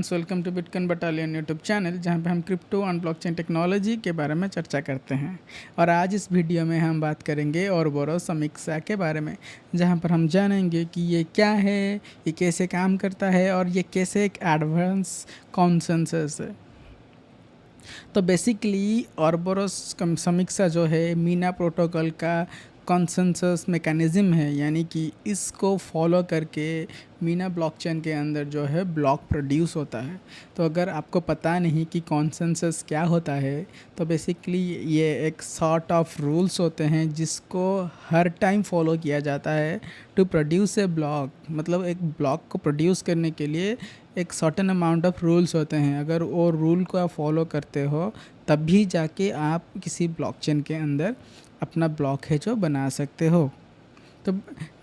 Friends, welcome to bitcoin battalion YouTube channel, जहां पे हम क्रिप्टो एंड ब्लॉकचेन टेक्नोलॉजी के बारे में चर्चा करते हैं। और आज इस वीडियो में हम बात करेंगे औरबोरोस समीक्षा के बारे में, जहां पर हम जानेंगे कि ये क्या है, ये कैसे काम करता है और ये कैसे एक एडवांस कॉन्सेंसस है। तो बेसिकली औरबोरोस समीक्षा जो है मीना प्रोटोकॉल का कॉन्सेंसस मैकेनिज़्म है, यानी कि इसको फॉलो करके मीना ब्लॉकचेन के अंदर जो है ब्लॉक प्रोड्यूस होता है। तो अगर आपको पता नहीं कि कॉन्सेंसस क्या होता है, तो बेसिकली ये एक सॉर्ट ऑफ रूल्स होते हैं जिसको हर टाइम फॉलो किया जाता है टू प्रोड्यूस ए ब्लॉक। मतलब एक ब्लॉक को प्रोड्यूस करने के लिए एक सर्टेन अमाउंट ऑफ रूल्स होते हैं। अगर वो रूल को आप फॉलो करते हो तभी जाके आप किसी ब्लॉकचेन के अंदर अपना ब्लॉक है जो बना सकते हो। तो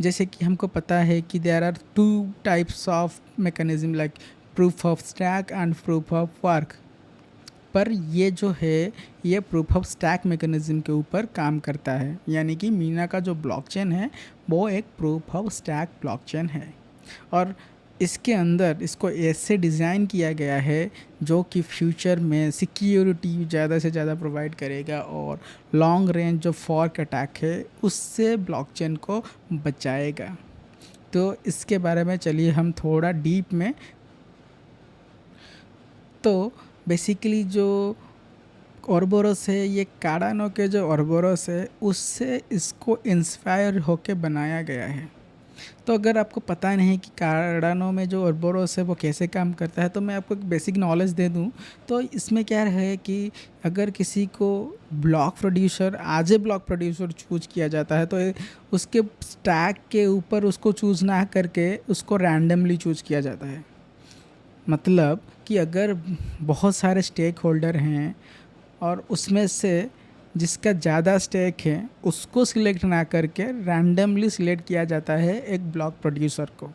जैसे कि हमको पता है कि there are two types of mechanism like proof of stake and proof of work. पर ये जो है ये प्रूफ ऑफ स्टैक मैकेनिज्म के ऊपर काम करता है, यानी कि मीना का जो ब्लॉकचेन है वो एक प्रूफ ऑफ स्टैक ब्लॉकचेन है। और इसके अंदर इसको ऐसे डिज़ाइन किया गया है जो कि फ्यूचर में सिक्योरिटी ज़्यादा से ज़्यादा प्रोवाइड करेगा और लॉन्ग रेंज जो फॉर्क अटैक है उससे ब्लॉकचेन को बचाएगा। तो इसके बारे में चलिए हम थोड़ा डीप में। तो बेसिकली जो औरबोरोस है, ये कार्डानो के जो औरबोरोस है उससे इसको इंस्पायर होके बनाया गया है। तो अगर आपको पता नहीं कि कार्डानो में जो औरबोरोस है वो कैसे काम करता है, तो मैं आपको एक बेसिक नॉलेज दे दूं। तो इसमें क्या है कि अगर किसी को block producer block producer choose किया जाता है तो उसके स्टैक के ऊपर उसको चूज़ ना करके उसको रैंडमली चूज किया जाता है। मतलब कि अगर बहुत सारे स्टेक होल्डर हैं और उसमें से जिसका ज़्यादा स्टेक है उसको सिलेक्ट ना करके रैंडमली सिलेक्ट किया जाता है एक ब्लॉक प्रोड्यूसर को।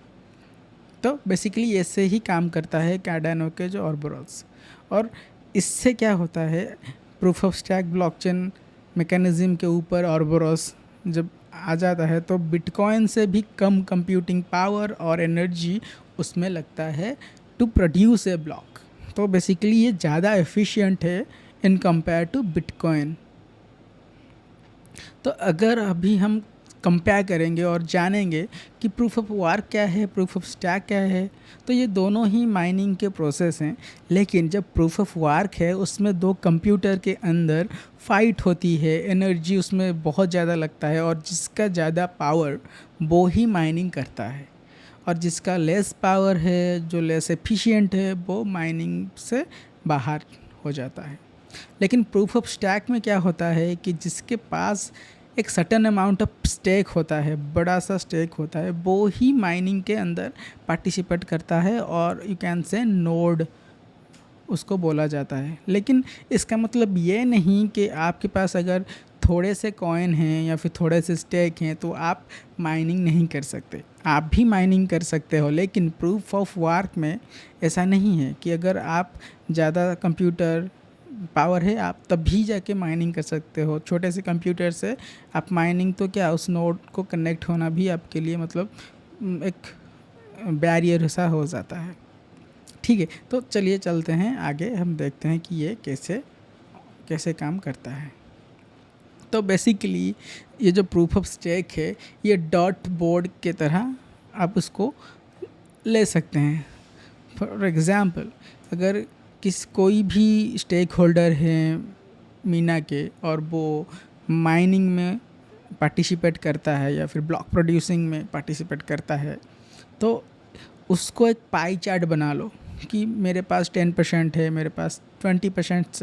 तो बेसिकली ऐसे ही काम करता है कार्डानो के जो औरबोरोस। और इससे क्या होता है, proof of stack blockchain mechanism के ऊपर औरबोरोस जब आ जाता है तो बिटकॉइन से भी कम कंप्यूटिंग पावर और एनर्जी उसमें लगता है टू प्रोड्यूस ए ब्लॉक। तो बेसिकली ये ज़्यादा एफिशिएंट है इन कंपेयर टू बिटकॉइन। तो अगर अभी हम कंपेयर करेंगे और जानेंगे कि प्रूफ ऑफ वर्क क्या है, प्रूफ ऑफ स्टैक क्या है, तो ये दोनों ही माइनिंग के प्रोसेस हैं। लेकिन जब प्रूफ ऑफ वर्क है उसमें दो कंप्यूटर के अंदर फाइट होती है, एनर्जी उसमें बहुत ज़्यादा लगता है और जिसका ज़्यादा पावर वो ही माइनिंग करता है, और जिसका लेस पावर है, जो लेस एफिशिएंट है, वो माइनिंग से बाहर हो जाता है। लेकिन प्रूफ ऑफ स्टैक में क्या होता है कि जिसके पास एक सर्टेन अमाउंट ऑफ स्टेक होता है, बड़ा सा स्टेक होता है, वो ही माइनिंग के अंदर पार्टिसिपेट करता है और यू कैन से नोड उसको बोला जाता है। लेकिन इसका मतलब ये नहीं कि आपके पास अगर थोड़े से कॉइन हैं या फिर थोड़े से स्टेक हैं तो आप माइनिंग नहीं कर सकते। आप भी माइनिंग कर सकते हो, लेकिन प्रूफ ऑफ वर्क में ऐसा नहीं है कि अगर आप ज़्यादा कंप्यूटर पावर है आप तभी जाके माइनिंग कर सकते हो। छोटे से कंप्यूटर से आप माइनिंग तो क्या, उस नोड को कनेक्ट होना भी आपके लिए मतलब एक बैरियर सा हो जाता है। ठीक है, तो चलिए चलते हैं आगे, हम देखते हैं कि ये कैसे कैसे काम करता है। तो बेसिकली ये जो प्रूफ ऑफ स्टेक है ये डॉट बोर्ड के तरह आप उसको ले सकते हैं। फॉर एग्ज़ाम्पल, अगर कोई भी स्टेक होल्डर है मीना के और वो माइनिंग में पार्टिसिपेट करता है या फिर ब्लॉक प्रोड्यूसिंग में पार्टिसिपेट करता है, तो उसको एक पाई चार्ट बना लो कि मेरे पास 10% है, मेरे पास 20%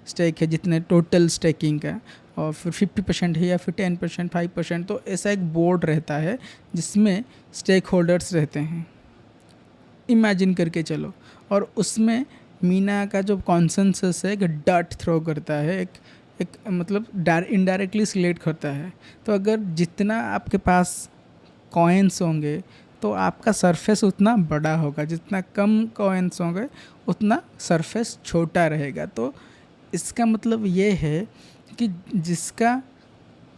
स्टेक है जितने टोटल स्टेकिंग का, और फिर 50% है या फिर 10%, 5%। तो ऐसा एक बोर्ड रहता है जिसमें स्टेक होल्डर्स रहते हैं, इमेजिन करके चलो। और उसमें मीना का जो कॉन्सेंसस है एक डॉट थ्रो करता है, एक मतलब इनडायरेक्टली सिलेक्ट करता है। तो अगर जितना आपके पास कॉइन्स होंगे तो आपका सरफेस उतना बड़ा होगा, जितना कम कॉइन्स होंगे उतना सरफेस छोटा रहेगा। तो इसका मतलब ये है कि जिसका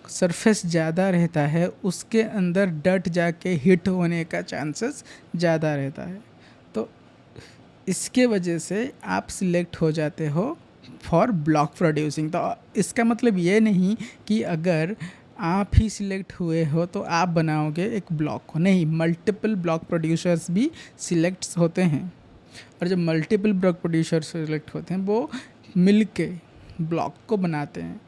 सरफेस ज़्यादा रहता है उसके अंदर डट जाके हिट होने का चांसेस ज़्यादा रहता है। तो इसके वजह से आप सिलेक्ट हो जाते हो फॉर ब्लॉक प्रोड्यूसिंग। तो इसका मतलब ये नहीं कि अगर आप ही सिलेक्ट हुए हो तो आप बनाओगे एक ब्लॉक को, नहीं, मल्टीपल ब्लॉक प्रोड्यूसर्स भी सिलेक्ट होते हैं, और जब मल्टीपल ब्लॉक प्रोड्यूसर्स सिलेक्ट होते हैं वो मिल के ब्लॉक को बनाते हैं।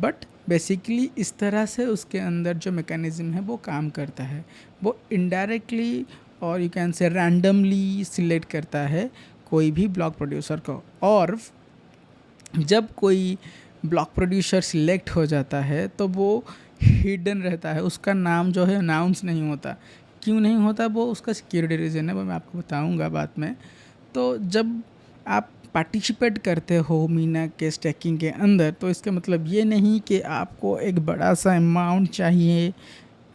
बट बेसिकली इस तरह से उसके अंदर जो मैकेनिज़्म है वो काम करता है, वो इनडायरेक्टली और you can say randomly select करता है कोई भी ब्लॉक प्रोड्यूसर को। और जब कोई ब्लॉक प्रोड्यूसर सिलेक्ट हो जाता है तो वो हिडन रहता है, उसका नाम जो है अनाउंस नहीं होता। क्यों नहीं होता? वो उसका सिक्योरिटी रीज़न है, वो मैं आपको बताऊंगा बाद में। तो जब आप पार्टिसिपेट करते हो मीना के स्टैकिंग के अंदर, तो इसका मतलब ये नहीं कि आपको एक बड़ा सा अमाउंट चाहिए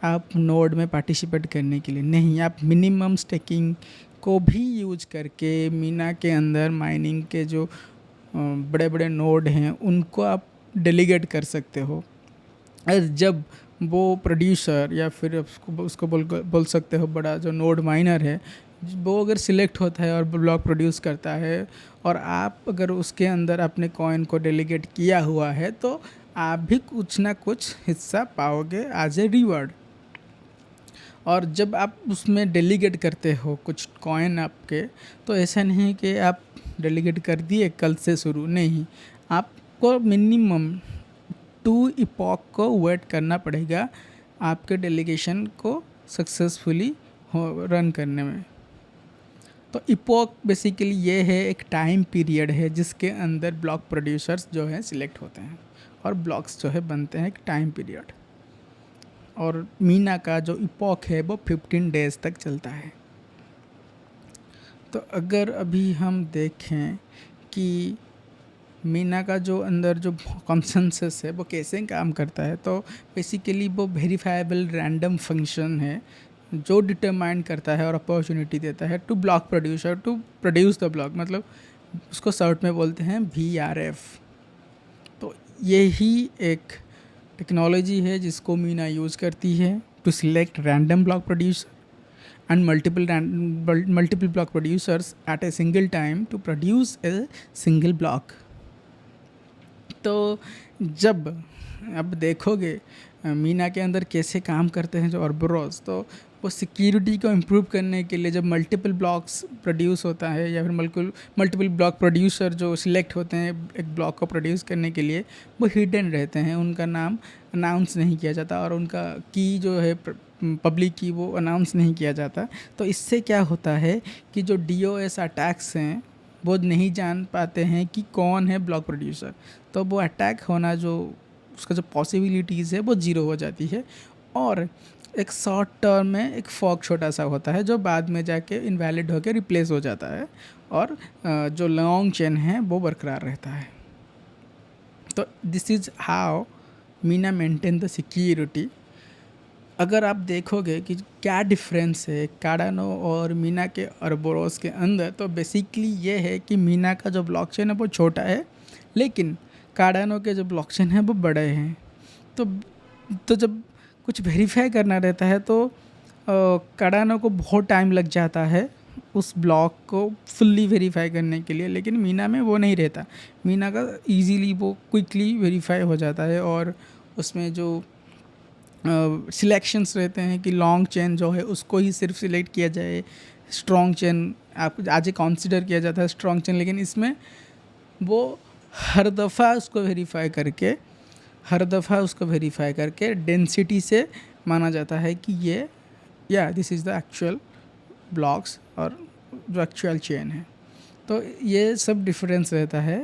आप नोड में पार्टिसिपेट करने के लिए, नहीं, आप मिनिमम स्टैकिंग को भी यूज करके मीना के अंदर माइनिंग के जो बड़े बड़े नोड हैं उनको आप डेलीगेट कर सकते हो। और जब वो प्रोड्यूसर या फिर उसको बोल सकते हो बड़ा जो नोड माइनर है, वो अगर सिलेक्ट होता है और ब्लॉक प्रोड्यूस करता है और आप अगर उसके अंदर अपने कॉइन को डेलीगेट किया हुआ है तो आप भी कुछ ना कुछ हिस्सा पाओगे एज ए रिवॉर्ड। और जब आप उसमें डेलीगेट करते हो कुछ कॉइन आपके, तो ऐसा नहीं कि आप डेलीगेट कर दिए कल से शुरू, नहीं, आपको मिनिमम 2 इपॉक को वेट करना पड़ेगा आपके डेलीगेशन को सक्सेसफुली रन करने में। तो इपॉक बेसिकली ये है एक टाइम पीरियड है जिसके अंदर ब्लॉक प्रोड्यूसर्स जो है सिलेक्ट होते हैं और ब्लॉक्स जो है बनते हैं एक टाइम पीरियड। और मीना का जो इपॉक है वो 15 डेज़ तक चलता है। तो अगर अभी हम देखें कि मीना का जो अंदर जो कॉन्सेंसस है वो कैसे काम करता है, तो बेसिकली वो वेरीफाइबल रैंडम फंक्शन है जो डिटरमाइन करता है और अपॉर्चुनिटी देता है to block producer to produce the block, मतलब उसको शॉर्ट में बोलते हैं VRF। तो यही एक टेक्नोलॉजी है जिसको मीना यूज़ करती है to select random block producer and multiple block producers at a single time to produce a single block। तो जब अब देखोगे मीना के अंदर कैसे काम करते हैं जो ऑर्बरोस, तो वो सिक्योरिटी को इम्प्रूव करने के लिए जब मल्टीपल ब्लॉक्स प्रोड्यूस होता है या फिर मल्टीपल ब्लॉक प्रोड्यूसर जो सिलेक्ट होते हैं एक ब्लॉक को प्रोड्यूस करने के लिए, वो हिडन रहते हैं, उनका नाम अनाउंस नहीं किया जाता और उनका की जो है पब्लिक की वो अनाउंस नहीं किया जाता। तो इससे क्या होता है कि जो DOS अटैक्स हैं वो नहीं जान पाते हैं कि कौन है ब्लॉक प्रोड्यूसर, तो वो अटैक होना जो उसका जो पॉसिबिलिटीज़ है वो ज़ीरो हो जाती है। और एक शॉर्ट टर्म में एक फॉग छोटा सा होता है जो बाद में जाके इनवैलिड होकर रिप्लेस हो जाता है और जो लॉन्ग चेन है वो बरकरार रहता है। तो this is how Meena maintain the security. अगर आप देखोगे कि क्या डिफरेंस है कार्डानो और मीना के ऑर्बरोस के अंदर, तो बेसिकली ये है कि मीना का जो ब्लॉकचेन है वो छोटा है लेकिन कार्डानो के जो ब्लॉकचेन है वो बड़े हैं। तो जब कुछ वेरीफाई करना रहता है तो कार्डानो को बहुत टाइम लग जाता है उस ब्लॉक को फुल्ली वेरीफाई करने के लिए, लेकिन मीना में वो नहीं रहता। मीना का इजीली वो क्विकली वेरीफाई हो जाता है और उसमें जो सिलेक्शंस रहते हैं कि लॉन्ग चेन जो है उसको ही सिर्फ सिलेक्ट किया जाए, स्ट्रॉन्ग चेन आप आज कंसिडर किया जाता है स्ट्रॉन्ग चेन, लेकिन इसमें वो हर दफ़ा उसको वेरीफाई करके डेंसिटी से माना जाता है कि ये this is the actual blocks और जो एक्चुअल चेन है। तो ये सब डिफरेंस रहता है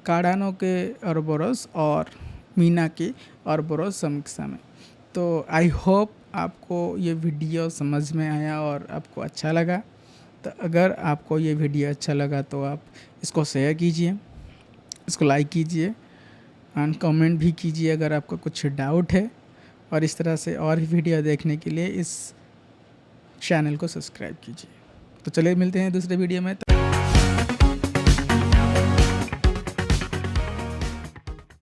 कार्डानो के ऑर्बरोस और मीना की ऑर्बरोस समीक्षा में। तो आई होप आपको ये वीडियो समझ में आया और आपको अच्छा लगा। तो अगर आपको ये वीडियो अच्छा लगा तो आप इसको शेयर कीजिए, इसको लाइक कीजिए एंड कमेंट भी कीजिए अगर आपको कुछ डाउट है। और इस तरह से और भी वीडियो देखने के लिए इस चैनल को सब्सक्राइब कीजिए। तो चलिए मिलते हैं दूसरे वीडियो में।